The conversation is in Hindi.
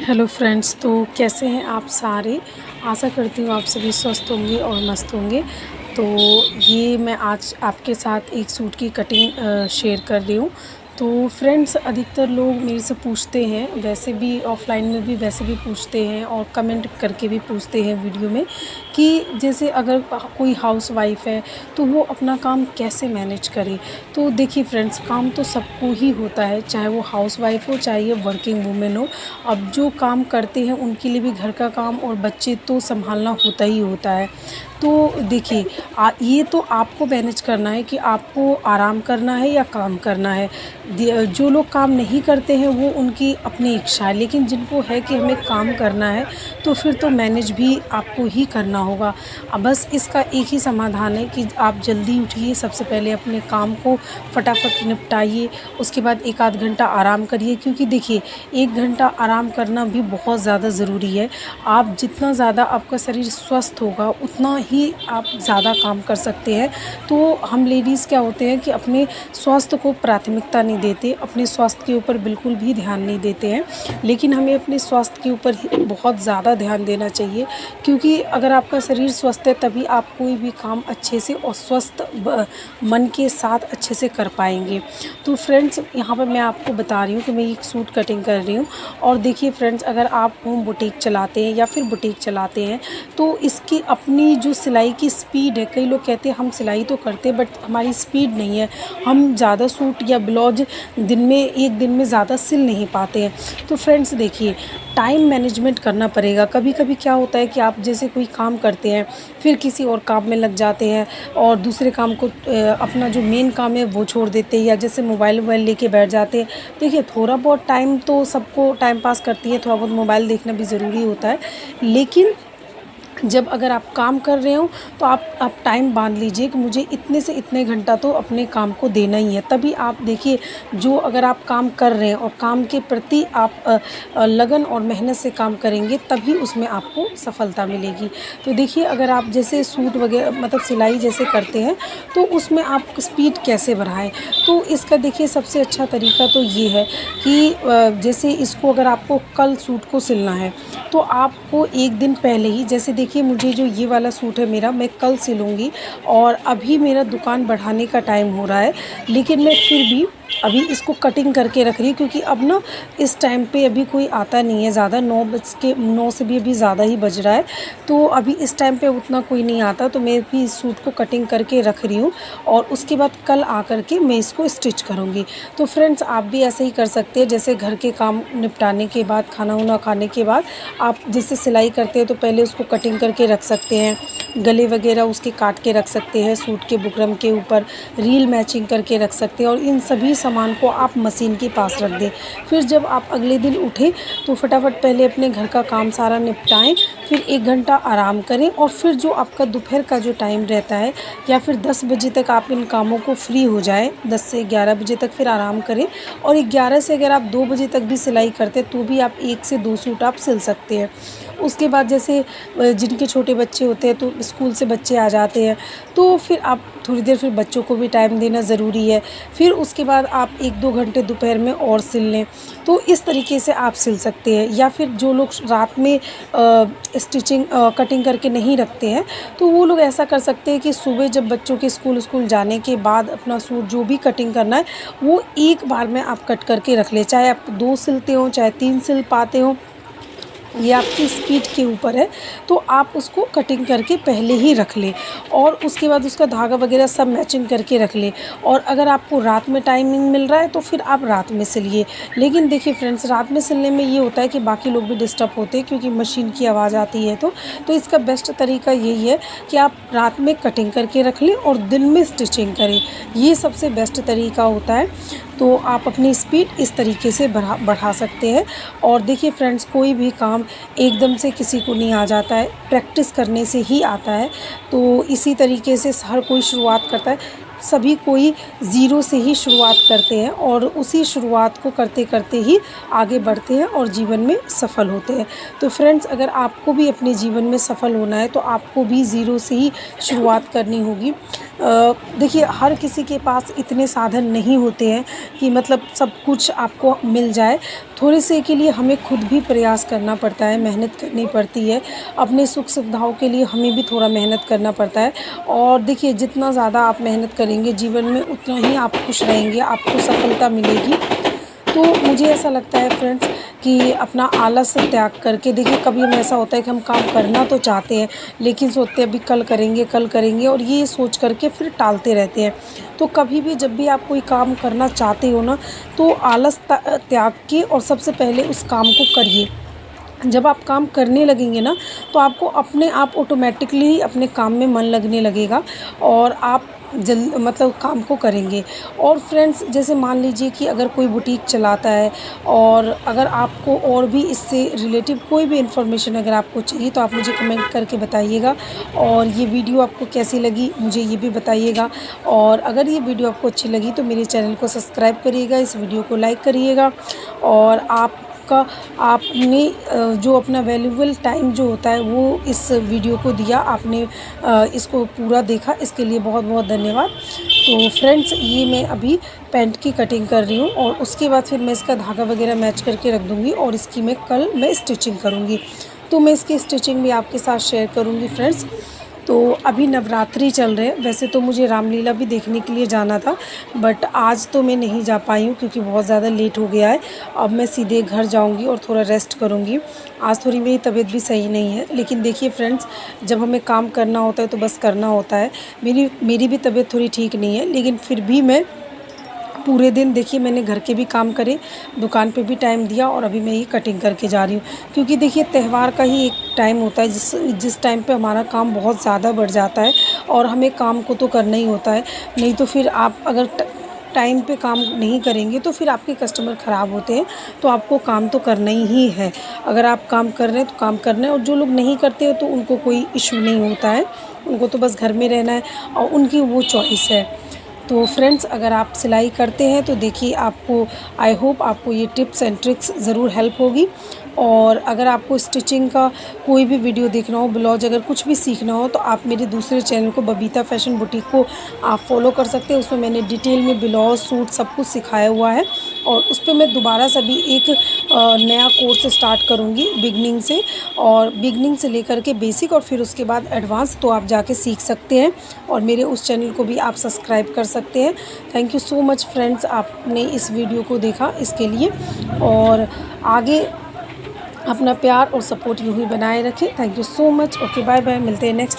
हेलो फ्रेंड्स, तो कैसे हैं आप सारे। आशा करती हूँ आप सभी स्वस्थ होंगे और मस्त होंगे। तो ये मैं आज आपके साथ एक सूट की कटिंग शेयर कर रही हूँ। तो फ्रेंड्स, अधिकतर लोग मेरे से पूछते हैं, वैसे भी ऑफ़लाइन में भी वैसे भी पूछते हैं और कमेंट करके भी पूछते हैं वीडियो में कि जैसे अगर कोई हाउसवाइफ़ है तो वो अपना काम कैसे मैनेज करे। तो देखिए फ्रेंड्स, काम तो सबको ही होता है, चाहे वो हाउसवाइफ़ हो चाहे ये वर्किंग वूमेन हो। अब जो काम करते हैं उनके लिए भी घर का काम और बच्चे तो सँभालना होता ही होता है। तो देखिए, ये तो आपको मैनेज करना है कि आपको आराम करना है या काम करना है। जो लोग काम नहीं करते हैं वो उनकी अपनी इच्छा है, लेकिन जिनको है कि हमें काम करना है तो फिर तो मैनेज भी आपको ही करना होगा। बस इसका एक ही समाधान है कि आप जल्दी उठिए, सबसे पहले अपने काम को फटाफट निपटाइए, उसके बाद 1 आध घंटा आराम करिए, क्योंकि देखिए 1 घंटा आराम करना भी बहुत ज़्यादा ज़रूरी है। आप जितना ज़्यादा आपका शरीर स्वस्थ होगा उतना ही आप ज़्यादा काम कर सकते हैं। तो हम लेडीज़ क्या होते हैं कि अपने स्वास्थ्य को प्राथमिकता नहीं देते, अपने स्वास्थ्य के ऊपर बिल्कुल भी ध्यान नहीं देते हैं। लेकिन हमें अपने स्वास्थ्य के ऊपर ही बहुत ज़्यादा ध्यान देना चाहिए, क्योंकि अगर आपका शरीर स्वस्थ है तभी आप कोई भी काम अच्छे से और स्वस्थ मन के साथ अच्छे से कर पाएंगे। तो फ्रेंड्स, यहाँ पर मैं आपको बता रही हूँ कि मैं एक सूट कटिंग कर रही हूँ। और देखिए फ्रेंड्स, अगर आप होम बुटीक चलाते हैं या फिर बुटीक चलाते हैं तो इसकी अपनी जो सिलाई की स्पीड है, कई लोग कहते हैं हम सिलाई तो करते हैं बट हमारी स्पीड नहीं है, हम ज़्यादा सूट या ब्लाउज एक दिन में ज़्यादा सिल नहीं पाते हैं। तो फ्रेंड्स देखिए, टाइम मैनेजमेंट करना पड़ेगा। कभी कभी क्या होता है कि आप जैसे कोई काम करते हैं फिर किसी और काम में लग जाते हैं और दूसरे काम को अपना जो मेन काम है वो छोड़ देते हैं, या जैसे मोबाइल वोबाइल लेके बैठ जाते हैं। देखिए, थोड़ा बहुत टाइम तो सबको टाइम पास करती है, थोड़ा बहुत मोबाइल देखना भी ज़रूरी होता है, लेकिन जब अगर आप काम कर रहे हो तो आप टाइम बांध लीजिए कि मुझे इतने से इतने घंटा तो अपने काम को देना ही है। तभी आप देखिए, जो अगर आप काम कर रहे हैं और काम के प्रति आप लगन और मेहनत से काम करेंगे तभी उसमें आपको सफलता मिलेगी। तो देखिए, अगर आप जैसे सूट वगैरह मतलब सिलाई जैसे करते हैं तो उसमें आप स्पीड कैसे बढ़ाएं। तो इसका देखिए सबसे अच्छा तरीका तो ये है कि जैसे इसको अगर आपको कल सूट को सिलना है तो आपको एक दिन पहले ही, जैसे देखिए मुझे जो ये वाला सूट है मेरा, मैं कल सिलूँगी और अभी मेरा दुकान बढ़ाने का टाइम हो रहा है, लेकिन मैं फिर भी अभी इसको कटिंग करके रख रही हूँ, क्योंकि अब ना इस टाइम पे अभी कोई आता नहीं है ज़्यादा, 9 से भी अभी ज़्यादा ही बज रहा है। तो अभी इस टाइम पे उतना कोई नहीं आता, तो मैं भी इस सूट को कटिंग करके रख रही हूँ और उसके बाद कल आकर के मैं इसको स्टिच करूँगी। तो फ्रेंड्स, आप भी ऐसे ही कर सकते हैं। जैसे घर के काम निपटाने के बाद, खाना वाना खाने के बाद आप जैसे सिलाई करते हैं तो पहले उसको कटिंग करके रख सकते हैं, गले वगैरह उसके काट के रख सकते हैं, सूट के बुकरम के ऊपर रील मैचिंग करके रख सकते हैं, और इन सभी सामान को आप मशीन के पास रख दें। फिर जब आप अगले दिन उठें तो फटाफट पहले अपने घर का काम सारा निपटाएं, फिर 1 घंटा आराम करें और फिर जो आपका दोपहर का जो टाइम रहता है या फिर 10 बजे तक आप इन कामों को फ्री हो जाएं, 10 से 11 बजे तक फिर आराम करें। और 11 से अगर आप 2 बजे तक भी सिलाई करते हैं तो भी आप 1 से 2 सूट आप सिल सकते हैं। उसके बाद जैसे जिनके छोटे बच्चे होते हैं तो स्कूल से बच्चे आ जाते हैं तो फिर आप थोड़ी देर फिर बच्चों को भी टाइम देना ज़रूरी है। फिर उसके बाद आप 1-2 घंटे दोपहर में और सिल लें। तो इस तरीके से आप सिल सकते हैं। या फिर जो लोग रात में कटिंग करके नहीं रखते हैं तो वो लोग ऐसा कर सकते हैं कि सुबह जब बच्चों के स्कूल जाने के बाद अपना सूट जो भी कटिंग करना है वो एक बार में आप कट करके रख लें। चाहे आप 2 सिलते हो चाहे 3 सिल पाते हो, ये आपकी स्पीड के ऊपर है। तो आप उसको कटिंग करके पहले ही रख लें और उसके बाद उसका धागा वगैरह सब मैचिंग करके रख लें। और अगर आपको रात में टाइमिंग मिल रहा है तो फिर आप रात में सिलिए। लेकिन देखिए फ्रेंड्स, रात में सिलने में ये होता है कि बाकी लोग भी डिस्टर्ब होते हैं, क्योंकि मशीन की आवाज़ आती है। तो इसका बेस्ट तरीका यही है कि आप रात में कटिंग करके रख लें और दिन में स्टिचिंग करें। ये सबसे बेस्ट तरीका होता है। तो आप अपनी स्पीड इस तरीके से बढ़ा सकते हैं। और देखिए फ्रेंड्स, कोई भी काम एकदम से किसी को नहीं आ जाता है, प्रैक्टिस करने से ही आता है। तो इसी तरीके से हर कोई शुरुआत करता है। सभी कोई ज़ीरो से ही शुरुआत करते हैं और उसी शुरुआत को करते करते ही आगे बढ़ते हैं और जीवन में सफल होते हैं। तो फ्रेंड्स, अगर आपको भी अपने जीवन में सफल होना है तो आपको भी ज़ीरो से ही शुरुआत करनी होगी। देखिए, हर किसी के पास इतने साधन नहीं होते हैं कि मतलब सब कुछ आपको मिल जाए। थोड़े से के लिए हमें खुद भी प्रयास करना पड़ता है, मेहनत करनी पड़ती है। अपने सुख सुविधाओं के लिए हमें भी थोड़ा मेहनत करना पड़ता है। और देखिए, जितना ज़्यादा आप मेहनत करेंगे जीवन में, उतना ही आप खुश रहेंगे, आपको सफलता मिलेगी। तो मुझे ऐसा लगता है फ्रेंड्स कि अपना आलस त्याग करके, देखिए कभी हमें ऐसा होता है कि हम काम करना तो चाहते हैं, लेकिन सोचते हैं अभी कल करेंगे, और ये सोच करके फिर टालते रहते हैं। तो कभी भी जब भी आप कोई काम करना चाहते हो ना, तो आलस त्याग के और सबसे पहले उस काम को करिए। जब आप काम करने लगेंगे ना, तो आपको अपने आप ऑटोमेटिकली ही अपने काम में मन लगने लगेगा, और आप मतलब काम को करेंगे। और फ्रेंड्स, जैसे मान लीजिए कि अगर कोई बुटीक चलाता है, और अगर आपको और भी इससे रिलेटिव कोई भी इन्फॉर्मेशन अगर आपको चाहिए, तो आप मुझे कमेंट करके बताइएगा। और ये वीडियो आपको कैसी लगी मुझे ये भी बताइएगा। और अगर ये वीडियो आपको अच्छी लगी तो मेरे चैनल को सब्सक्राइब करिएगा, इस वीडियो को लाइक करिएगा। और आपने जो अपना वैल्यूबल टाइम जो होता है वो इस वीडियो को दिया, आपने इसको पूरा देखा, इसके लिए बहुत बहुत धन्यवाद। तो फ्रेंड्स, ये मैं अभी पैंट की कटिंग कर रही हूँ, और उसके बाद फिर मैं इसका धागा वगैरह मैच करके रख दूँगी, और इसकी मैं कल स्टिचिंग करूँगी। तो मैं इसकी स्टिचिंग भी आपके साथ शेयर करूँगी फ्रेंड्स। तो अभी नवरात्रि चल रहे हैं, वैसे तो मुझे रामलीला भी देखने के लिए जाना था, बट आज तो मैं नहीं जा पाई हूँ क्योंकि बहुत ज़्यादा लेट हो गया है। अब मैं सीधे घर जाऊँगी और थोड़ा रेस्ट करूँगी। आज थोड़ी मेरी तबीयत भी सही नहीं है, लेकिन देखिए फ्रेंड्स, जब हमें काम करना होता है तो बस करना होता है। मेरी भी तबीयत थोड़ी ठीक नहीं है, लेकिन फिर भी मैं पूरे दिन, देखिए मैंने घर के भी काम करे, दुकान पे भी टाइम दिया, और अभी मैं ये कटिंग करके जा रही हूँ। क्योंकि देखिए, त्यौहार का ही एक टाइम होता है जिस टाइम पे हमारा काम बहुत ज़्यादा बढ़ जाता है, और हमें काम को तो करना ही होता है। नहीं तो फिर आप अगर टाइम पे काम नहीं करेंगे तो फिर आपके कस्टमर ख़राब होते हैं। तो आपको काम तो करना ही है। अगर आप काम कर रहे हैं तो काम करना है, और जो लोग नहीं करते हैं तो उनको कोई इशू नहीं होता है, उनको तो बस घर में रहना है, और उनकी वो चॉइस है। तो फ्रेंड्स, अगर आप सिलाई करते हैं तो देखिए, आपको आई होप आपको ये टिप्स एंड ट्रिक्स ज़रूर हेल्प होगी। और अगर आपको स्टिचिंग का कोई भी वीडियो देखना हो, ब्लाउज अगर कुछ भी सीखना हो, तो आप मेरे दूसरे चैनल को, बबीता फैशन बुटीक को आप फॉलो कर सकते हैं। उसमें मैंने डिटेल में ब्लाउज, सूट सब कुछ सिखाया हुआ है, और उस पर मैं दोबारा से भी एक नया कोर्स स्टार्ट करूँगी बिगनिंग से, और बिगनिंग से लेकर के बेसिक, और फिर उसके बाद एडवांस, तो आप जाके सीख सकते हैं। और मेरे उस चैनल को भी आप सब्सक्राइब कर सकते हैं। Thank you so much friends, आपने इस वीडियो को देखा, इसके लिए। और आगे अपना प्यार और सपोर्ट यूँ ही बनाए रखें। Thank you so much. Okay, bye bye, मिलते हैं नेक्स्ट